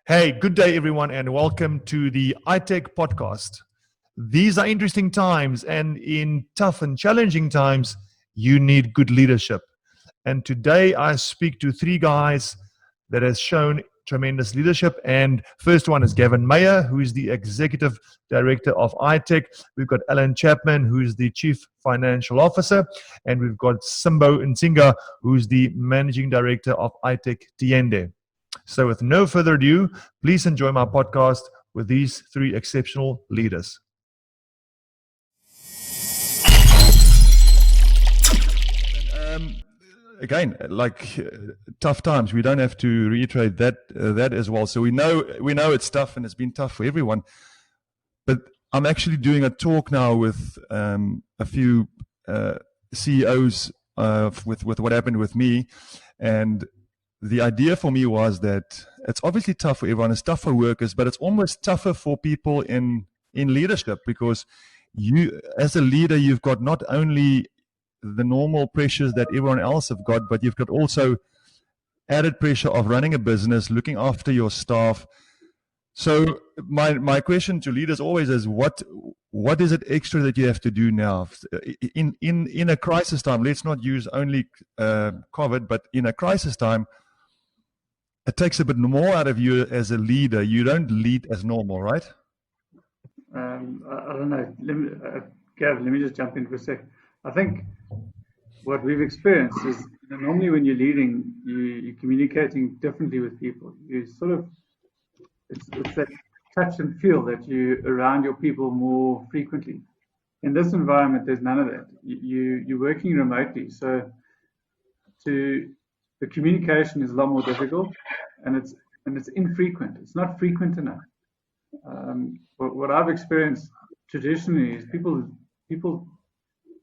Hey, good day, everyone, and welcome to the Itec podcast. These are interesting times, and in tough and challenging times, you need good leadership. And today I speak to three guys that has shown tremendous leadership. And first one is Gavin Mayer, who is the Executive Director of Itec. We've got Alan Chapman, who is the Chief Financial Officer. And we've got Simbo Nsinga, who's the Managing Director of Itec Tiende. So with no further ado, please enjoy my podcast with these three exceptional leaders. Again, tough times, we don't have to reiterate that as well. So we know it's tough, and it's been tough for everyone. But I'm actually doing a talk now with a few CEOs with what happened with me, and the idea for me was that it's obviously tough for everyone. It's tough for workers, but it's almost tougher for people in leadership, because you, as a leader, you've got not only the normal pressures that everyone else have got, but you've got also added pressure of running a business, looking after your staff. So my question to leaders always is, what is it extra that you have to do now in a crisis time? Let's not use only COVID, but in a crisis time, it takes a bit more out of you as a leader. You don't lead as normal, right? I don't know. Gav, let me just jump in for a sec. I think what we've experienced is normally when you're leading, you're communicating differently with people. You sort of, it's that touch and feel that you're around your people more frequently. In this environment, there's none of that. You're working remotely, so the communication is a lot more difficult, and it's infrequent. It's not frequent enough. What I've experienced traditionally is people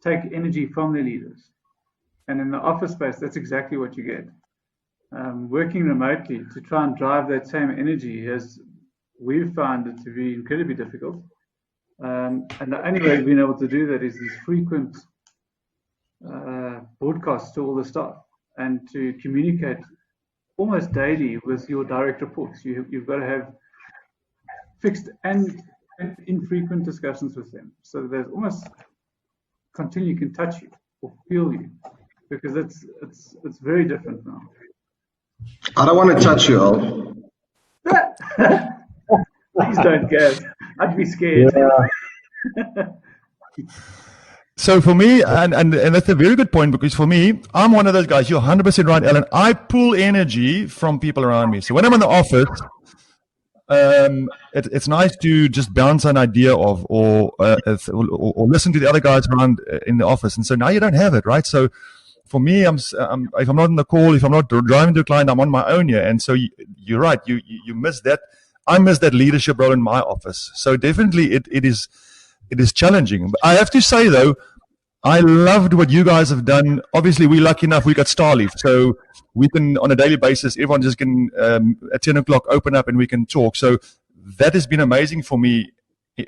take energy from their leaders, and in the office space, that's exactly what you get. Working remotely to try and drive that same energy, we've found it to be incredibly difficult. And the only way we've been able to do that is these frequent broadcasts to all the staff, and to communicate almost daily with your direct reports. You've got to have fixed and infrequent discussions with them, so there's almost continually can touch you or feel you, because it's very different now. I don't want to touch you, Al. Please don't, Gav. I'd be scared. Yeah. So for me, and that's a very good point, because for me, I'm one of those guys. You're 100% right, Alan. I pull energy from people around me. So when I'm in the office, it's nice to just bounce an idea of, or listen to the other guys around in the office. And so now you don't have it, right? So for me, if I'm not in the call, if I'm not driving to a client, I'm on my own here. And so you're right. You miss that. I miss that leadership role in my office. So definitely it is challenging. But I have to say, though, I loved what you guys have done. Obviously, we're lucky enough, we got Starleaf. So we can, on a daily basis, everyone just can, at 10 o'clock, open up and we can talk. So that has been amazing for me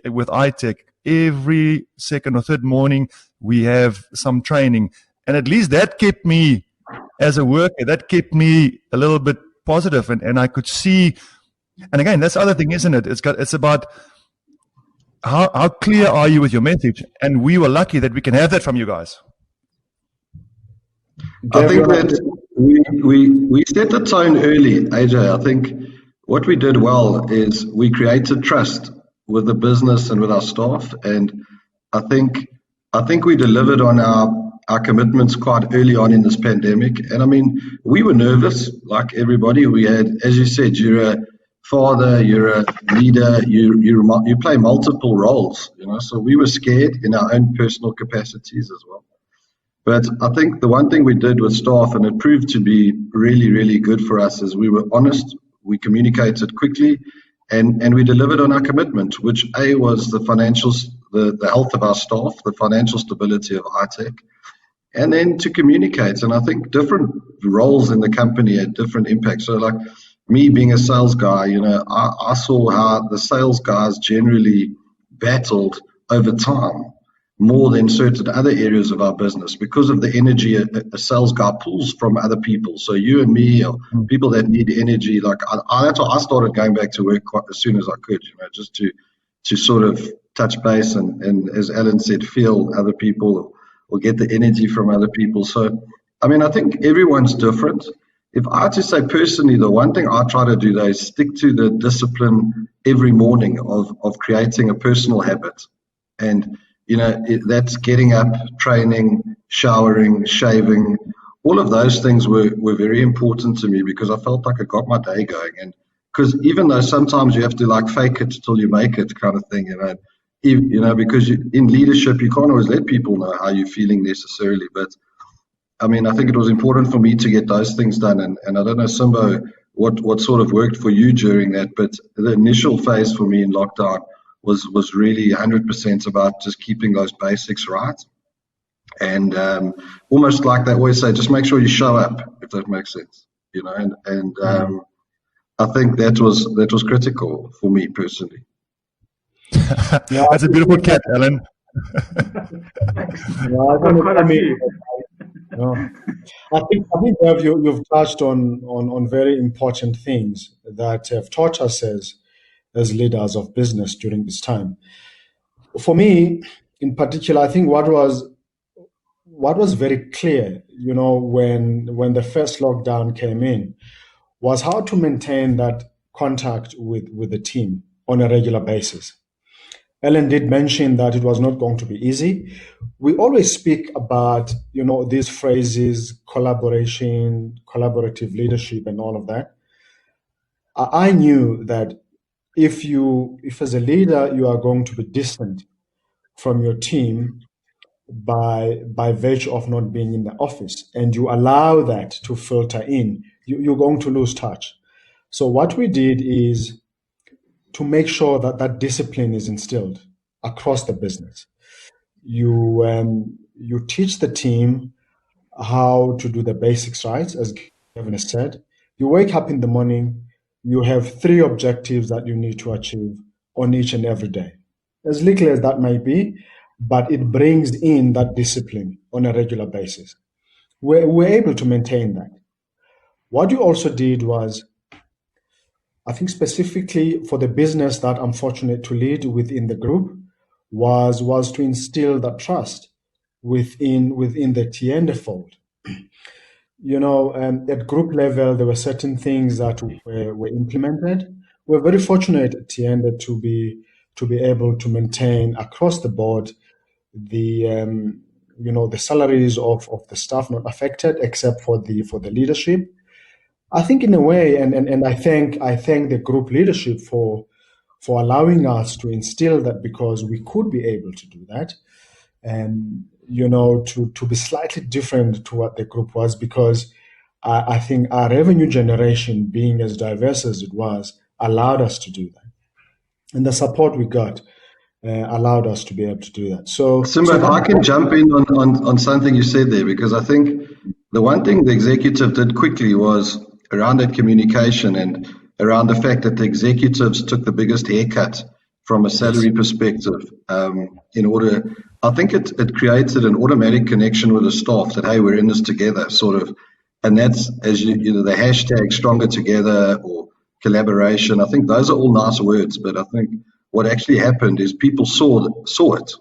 with Itec. Every second or third morning, we have some training. And at least that kept me, as a worker, that kept me a little bit positive. And I could see, and again, that's the other thing, isn't it? It's about how clear are you with your message? And we were lucky that we can have that from you guys. I think that we set the tone early, AJ. I think what we did well is we created trust with the business and with our staff, and I think we delivered on our commitments quite early on in this pandemic. And I mean, we were nervous, like everybody. We had, as you said, you're a father, you're a leader, you play multiple roles, so we were scared in our own personal capacities as well. But I think the one thing we did with staff, and it proved to be really, really good for us, is we were honest, we communicated quickly, and we delivered on our commitment, which was the financials, the health of our staff, the financial stability of Itec, and then to communicate. And I think different roles in the company had different impacts. So like me being a sales guy, I saw how the sales guys generally battled over time. more than certain other areas of our business because of the energy a sales guy pulls from other people. So you and me, or people that need energy, like that's why I started going back to work quite as soon as I could, just to sort of touch base and as Alan said, feel other people or get the energy from other people. So, I mean, I think everyone's different. If I had to say personally, the one thing I try to do though is stick to the discipline every morning of creating a personal habit. And, that's getting up, training, showering, shaving. All of those things were very important to me because I felt like I got my day going. And because even though sometimes you have to like fake it till you make it kind of thing, because in leadership, you can't always let people know how you're feeling necessarily. But I mean, I think it was important for me to get those things done. And I don't know, Simbo, what sort of worked for you during that, but the initial phase for me in lockdown was really 100% about just keeping those basics right. And almost like they always say, just make sure you show up, if that makes sense, and I think that was critical for me personally. That's a beautiful cat, Alan. I think Bev, you've touched on very important things that have taught us as leaders of business during this time. For me, in particular, I think what was very clear, when the first lockdown came in, was how to maintain that contact with the team on a regular basis. Ellen did mention that it was not going to be easy. We always speak about, these phrases, collaboration, collaborative leadership, and all of that. I knew that if as a leader, you are going to be distant from your team by virtue of not being in the office, and you allow that to filter in, you're going to lose touch. So what we did is to make sure that discipline is instilled across the business. You teach the team how to do the basics right, as Kevin has said. You wake up in the morning, you have 3 objectives that you need to achieve on each and every day. As little as that may be, but it brings in that discipline on a regular basis. We're able to maintain that. What you also did was, I think specifically for the business that I'm fortunate to lead within the group, was to instill that trust within the Tiende fold. At group level, there were certain things that were implemented. We're very fortunate at Tiende to be able to maintain across the board the salaries of the staff not affected except for the leadership. I think in a way, and I thank the group leadership for allowing us to instill that, because we could be able to do that, and to be slightly different to what the group was, because I think our revenue generation, being as diverse as it was, allowed us to do that, and the support we got allowed us to be able to do that. So, Simba, if I can jump in on something you said there, because I think the one thing the executive did quickly was around that communication and around the fact that the executives took the biggest haircut from a salary perspective. I think it created an automatic connection with the staff that, hey, we're in this together, sort of. And that's, as the hashtag stronger together or collaboration. I think those are all nice words, but I think what actually happened is people saw it.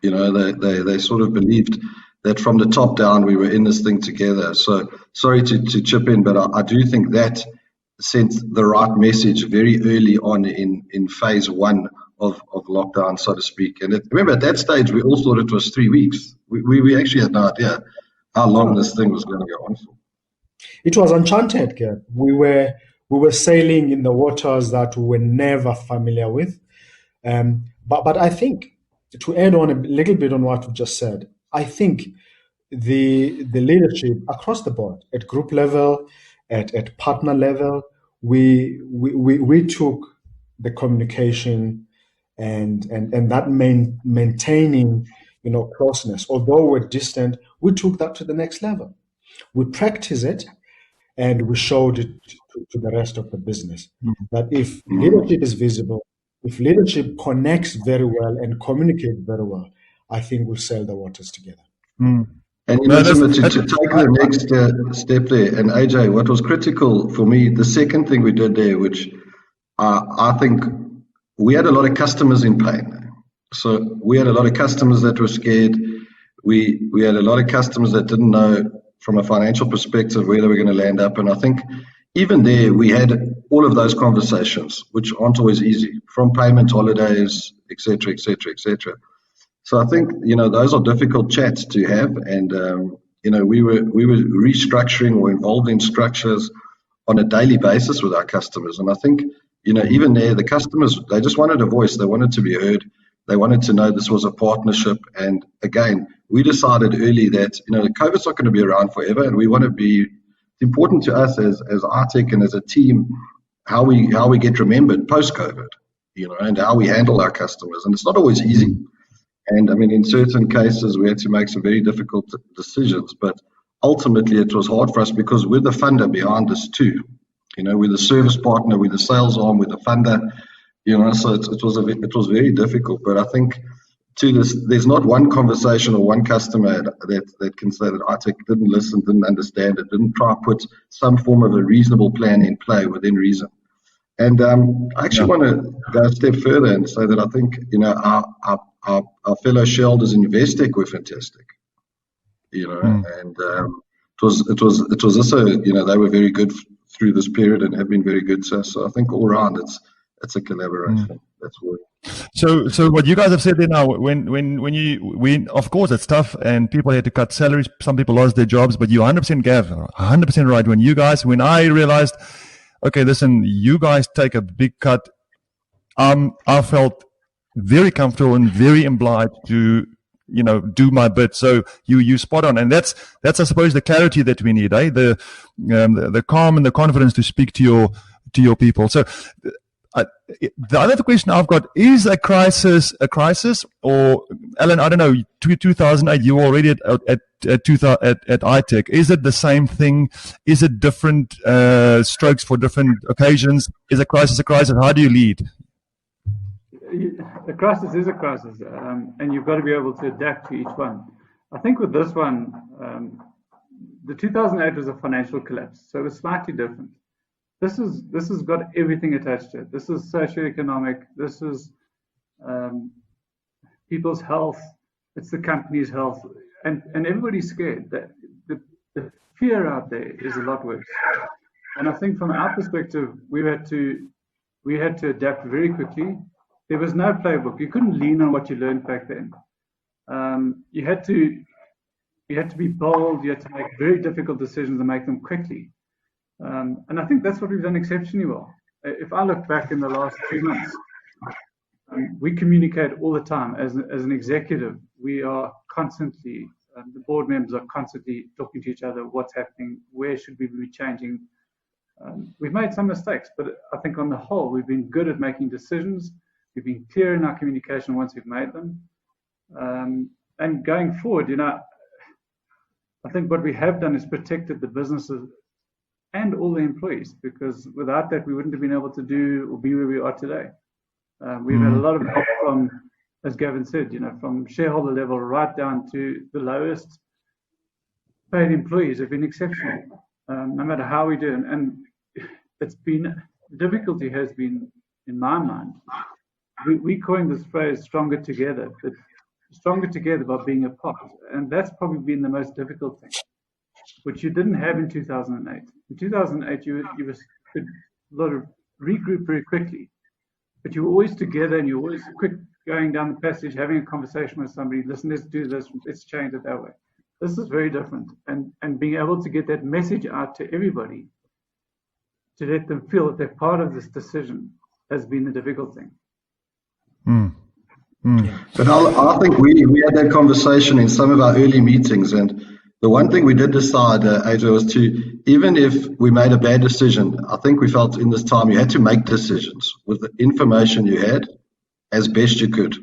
They sort of believed that from the top down we were in this thing together. So sorry to chip in, but I do think that sent the right message very early on in phase 1 of lockdown, so to speak. And remember, at that stage, we all thought it was 3 weeks. We actually had no idea how long this thing was going to go on for. It was enchanted, Kev. We were sailing in the waters that we were never familiar with. But I think, to add on a little bit on what you just said, I think the leadership across the board, at group level, at partner level, we took the communication and that maintaining closeness. Although we're distant, we took that to the next level. We practice it, and we showed it to the rest of the business. That if leadership is visible, if leadership connects very well and communicates very well, I think we'll sail the waters together. Mm. And you know, to take the next step there, and AJ, what was critical for me, the second thing we did there, which I think we had a lot of customers in pain. So we had a lot of customers that were scared. We had a lot of customers that didn't know from a financial perspective where they were going to land up. And I think even there, we had all of those conversations, which aren't always easy, from payment holidays, et cetera, et cetera, et cetera. So I think, you know, those are difficult chats to have. And, you know, we were restructuring or involved in structures on a daily basis with our customers. And I think, you know, even there, the customers, they just wanted a voice. They wanted to be heard. They wanted to know this was a partnership. And again, we decided early that, you know, COVID's not going to be around forever. And we want to be, it's important to us as Itec and as a team, how we get remembered post-COVID, you know, and how we handle our customers. And it's not always easy. And I mean, in certain cases, we had to make some very difficult decisions, but ultimately it was hard for us because we're the funder behind this too. You know, we're the service partner, we're the sales arm, we're the funder, you know, so it was very difficult. But I think to this, there's not one conversation or one customer that can say that Itec didn't listen, didn't understand it, didn't try to put some form of a reasonable plan in play within reason. And I actually want to go a step further and say that I think, you know, our fellow shareholders in Investec were fantastic, you know, and it was also, you know, they were very good through this period and have been very good. So I think all around it's a collaboration. That's what. So what you guys have said there now, when of course it's tough and people had to cut salaries, some people lost their jobs, but you 100% Gav, 100% right. When I realized, okay, listen, you guys take a big cut, I felt very comfortable and very obliged to, you know, do my bit. So you spot on, and that's I suppose the clarity that we need, the calm and the confidence to speak to your people. So the other question I've got is a crisis, or Alan, I don't know, 2008, you were already at Itec. Is it the same thing? Is it different strokes for different occasions? Is a crisis a crisis? How do you lead? A crisis is a crisis, and you've got to be able to adapt to each one. I think with this one, the 2008 was a financial collapse, so it was slightly different. This has got everything attached to it. This is socioeconomic. This is people's health. It's the company's health, and everybody's scared. That the fear out there is a lot worse. And I think from our perspective, we had to adapt very quickly. There was no playbook. You couldn't lean on what you learned back then. You had to be bold. You had to make very difficult decisions and make them quickly. And I think that's what we've done exceptionally well. If I look back in the last 3 months, we communicate all the time. As an executive, we are constantly, the board members are constantly talking to each other, what's happening, where should we be changing. We've made some mistakes, but I think on the whole, we've been good at making decisions. We've been clear in our communication once we've made them. And going forward, you know, I think what we have done is protected the businesses and all the employees, because without that, we wouldn't have been able to do or be where we are today. We've had a lot of help from, as Gavin said, you know, from shareholder level right down to the lowest paid employees have been exceptional, no matter how we do. And it's been, the difficulty has been, in my mind, we coined this phrase stronger together, but stronger together by being apart. And that's probably been the most difficult thing, which you didn't have in 2008. In 2008, you were a lot of regroup very quickly, but you were always together and you were always quick going down the passage, having a conversation with somebody, listen, let's do this, let's change it that way. This is very different. And being able to get that message out to everybody, to let them feel that they're part of this decision, has been the difficult thing. But I think we had that conversation in some of our early meetings, and the one thing we did decide, AJ, was to, even if we made a bad decision, I think we felt in this time you had to make decisions with the information you had as best you could.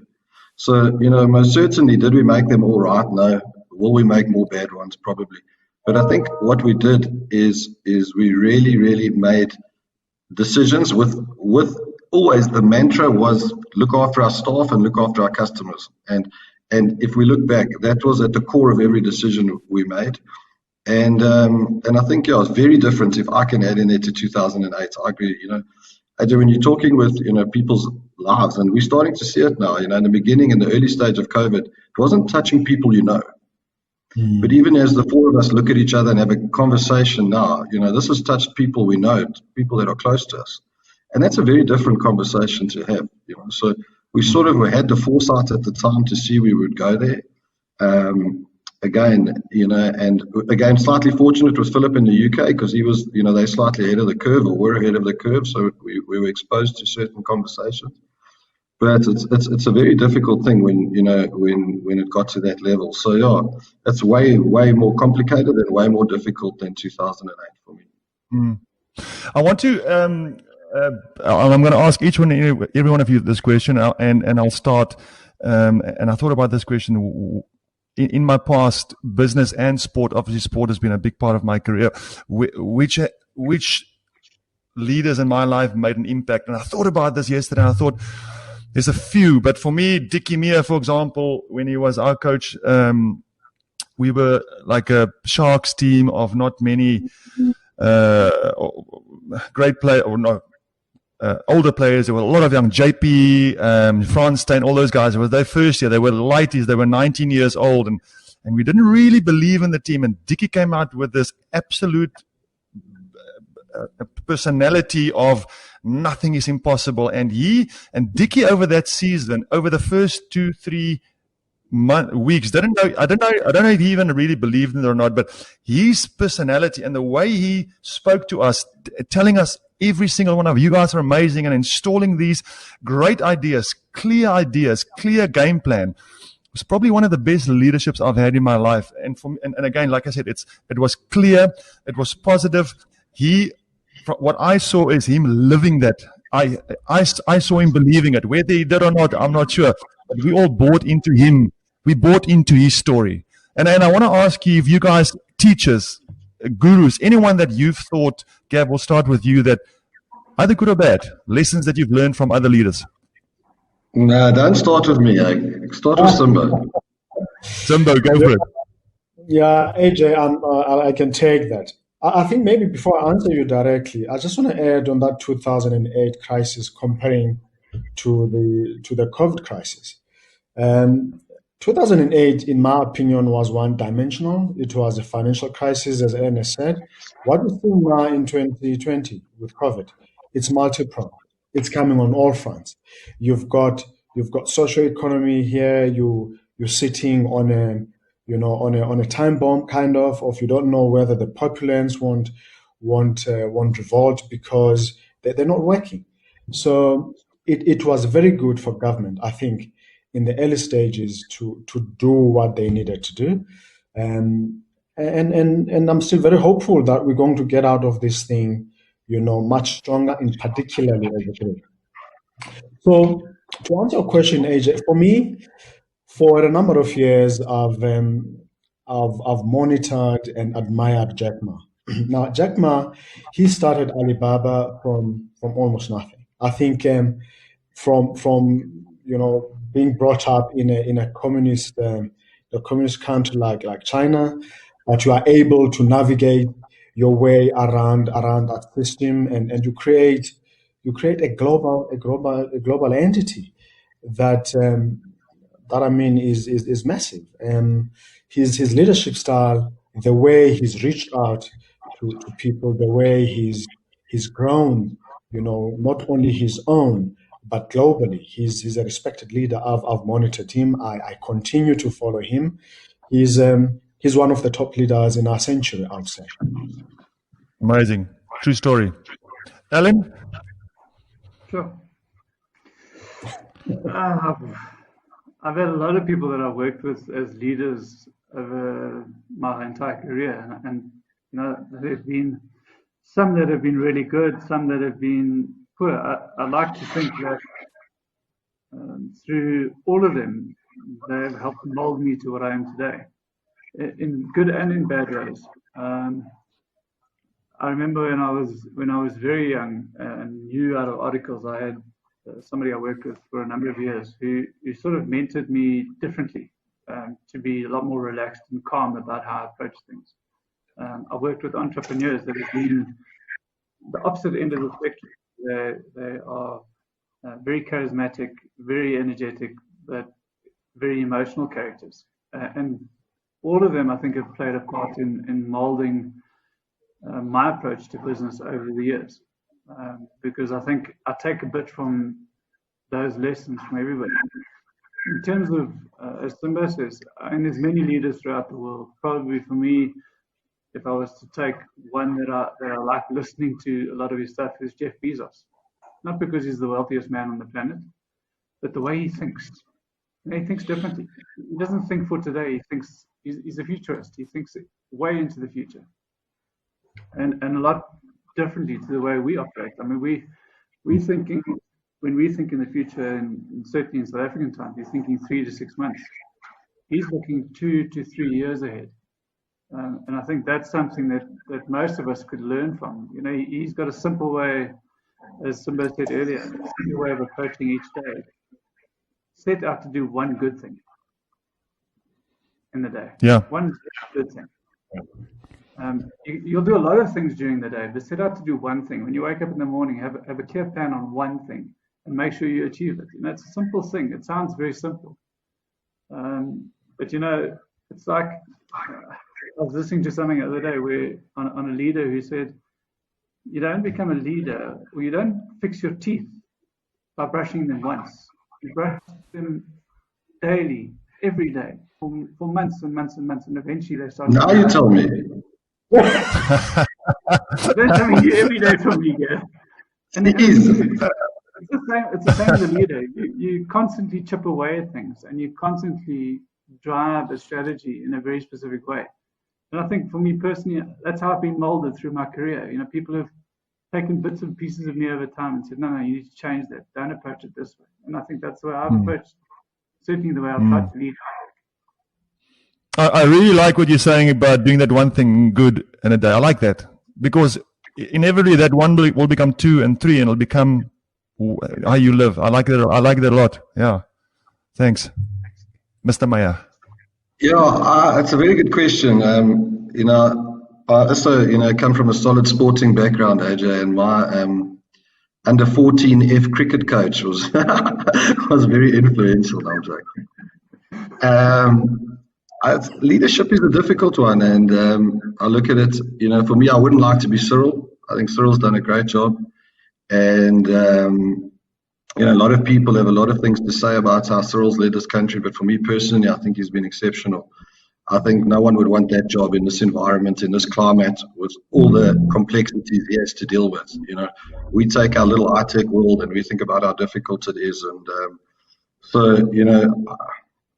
So, you know, most certainly, did we make them all right? No. Will we make more bad ones? Probably. But I think what we did is we really, really made decisions with always the mantra was look after our staff and look after our customers. And And if we look back, that was at the core of every decision we made. And I think, yeah, it's very different. If I can add in there to 2008, I agree. When you're talking with people's lives, and we're starting to see it now. In the beginning, in the early stage of COVID, it wasn't touching people But even as the four of us look at each other and have a conversation now, this has touched people we know, people that are close to us, and that's a very different conversation to have. So we sort of had the foresight at the time to see we would go there. Again, slightly fortunate with Philip in the UK because he was, they're slightly ahead of the curve, or we're ahead of the curve, so we were exposed to certain conversations. But it's a very difficult thing when it got to that level. So yeah, it's way more complicated and way more difficult than 2008 for me. I want to. I'm going to ask every one of you this question, and I'll start. And I thought about this question. In my past, business and sport, obviously sport has been a big part of my career. Which leaders in my life made an impact? And I thought about this yesterday, and I thought there's a few. But for me, Dickie Meir, for example, when he was our coach, we were like a Sharks team of not many great players, or no. Older players. There were a lot of young JP, Franz Stein, all those guys. It was their first year. They were lighties. They were 19 years old, and we didn't really believe in the team. And Dickie came out with this absolute personality of nothing is impossible. And Dickie over that season, over the first 2-3 weeks, I don't know if he even really believed in it or not, but his personality and the way he spoke to us, telling us every single one of you guys are amazing, and installing these great ideas, clear game plan, was probably one of the best leaderships I've had in my life. And again, like I said, it was clear, it was positive. What I saw is him living that. I saw him believing it. Whether he did or not, I'm not sure. But we all bought into him. We bought into his story. And I want to ask you, if you guys, teachers, gurus, anyone that you've thought, Gav, we'll start with you, that either good or bad, lessons that you've learned from other leaders. No, don't start with me. Start with Simba. Simba, go for it. Yeah, AJ, I can take that. I think maybe before I answer you directly, I just want to add on that 2008 crisis comparing to the COVID crisis. 2008, in my opinion, was one-dimensional. It was a financial crisis, as Ernest said. What we see now in 2020 with COVID, it's multi-pronged. It's coming on all fronts. You've got social economy here. You're sitting on a time bomb, kind of you don't know whether the populace won't revolt because they're not working. So it was very good for government, I think, in the early stages to do what they needed to do. And I'm still very hopeful that we're going to get out of this thing, much stronger, in particularly as a group. So to answer your question, AJ, for me, for a number of years, I've monitored and admired Jack Ma. Now, Jack Ma, he started Alibaba from almost nothing. I think from being brought up in a communist country like China, that you are able to navigate your way around that system, and you create a global entity that is massive. His leadership style, the way he's reached out to people, the way he's grown, not only his own, but globally. He's a respected leader. I've monitored him. I continue to follow him. He's one of the top leaders in our century, I would say. Amazing. True story. Alan? Sure. I've had a lot of people that I've worked with as leaders over my entire career, and there have been some that have been really good, some that have been poor. I like to think that through all of them, they have helped mold me to what I am today, in good and in bad ways. I remember when I was very young and knew out of articles, I had somebody I worked with for a number of years who sort of mentored me differently. to be a lot more relaxed and calm about how I approach things. I've worked with entrepreneurs that have been the opposite end of the spectrum. They are very charismatic, very energetic, but very emotional characters. And all of them, I think, have played a part in molding my approach to business over the years. Because I think I take a bit from those lessons from everybody. In terms of, as Simba says, and there's many leaders throughout the world. Probably for me, if I was to take one that I like listening to a lot of his stuff, is Jeff Bezos. Not because he's the wealthiest man on the planet, but the way he thinks. He thinks differently. He doesn't think for today. He thinks he's a futurist. He thinks way into the future, and a lot differently to the way we operate. I mean, we thinking when we think in the future, and certainly in South African times, he's thinking 3 to 6 months. He's looking 2 to 3 years ahead. And I think that's something that most of us could learn from. You know, he's got a simple way, as Simba said earlier, a simple way of approaching each day. Set out to do one good thing in the day. Yeah. One good thing. You'll do a lot of things during the day, but set out to do one thing. When you wake up in the morning, have a clear plan on one thing and make sure you achieve it. And that's a simple thing. It sounds very simple. But, you know, it's like, I was listening to something the other day where on a leader who said, you don't become a leader, or you don't fix your teeth by brushing them once. You brush them daily, every day, for months and months and months, and eventually they start. Now you tell me. That's something you every day from me, yeah. And it's the same as a leader. You constantly chip away at things, and you constantly drive a strategy in a very specific way. And I think for me personally, that's how I've been molded through my career. You know, people have taken bits and pieces of me over time and said, no, you need to change that. Don't approach it this way. And I think that's the way I've approached, certainly the way I've tried to lead. I really like what you're saying about doing that one thing good in a day. I like that, because inevitably that one will become 2 and 3, and it'll become how you live. I like that. I like that a lot. Yeah. Thanks, Mr. Meyer. Yeah, it's a very good question. You know, I also, you know, come from a solid sporting background, AJ, and my under 14 F cricket coach was was very influential. No, I'm joking. Leadership is a difficult one, and I look at it. You know, for me, I wouldn't like to be Cyril. I think Cyril's done a great job, and you know, a lot of people have a lot of things to say about how Cyril's led this country, but for me personally, I think he's been exceptional. I think no one would want that job in this environment, in this climate, with all the complexities he has to deal with. You know, we take our little Itec world and we think about how difficult it is. And so, you know,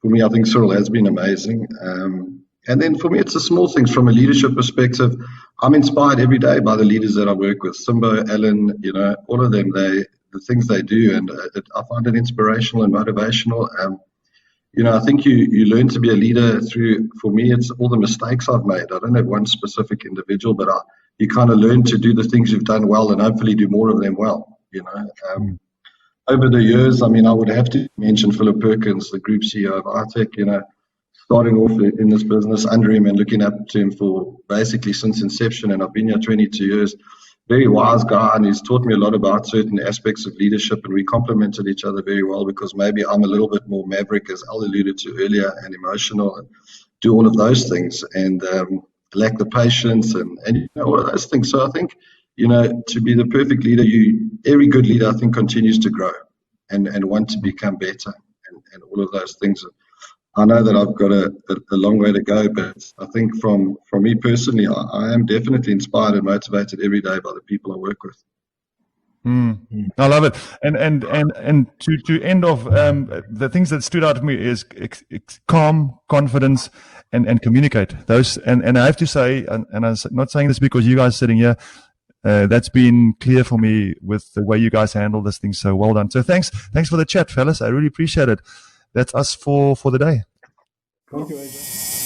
for me, I think Cyril has been amazing. And then for me, it's the small things from a leadership perspective. I'm inspired every day by the leaders that I work with. Simba, Alan, you know, all of them, the things they do, and I find it inspirational and motivational. You know, I think you learn to be a leader through, for me, it's all the mistakes I've made. I don't have one specific individual, but you kind of learn to do the things you've done well and hopefully do more of them well, you know. Over the years, I mean, I would have to mention Philip Perkins, the group CEO of Itec, you know, starting off in this business under him and looking up to him for basically since inception, and I've been here 22 years. Very wise guy, and he's taught me a lot about certain aspects of leadership, and we complemented each other very well, because maybe I'm a little bit more maverick, as Al alluded to earlier, and emotional, and do all of those things, and lack the patience and you know, all of those things. So I think, you know, to be the perfect leader, every good leader, I think, continues to grow and want to become better, and all of those things. I know that I've got a long way to go, but I think from me personally, I am definitely inspired and motivated every day by the people I work with. I love it. And to end off, the things that stood out to me is calm, confidence, and communicate. Those, and I have to say, and I'm not saying this because you guys sitting here, that's been clear for me with the way you guys handle this thing. So well done. So thanks for the chat, fellas. I really appreciate it. That's us for the day. Thank you, AJ.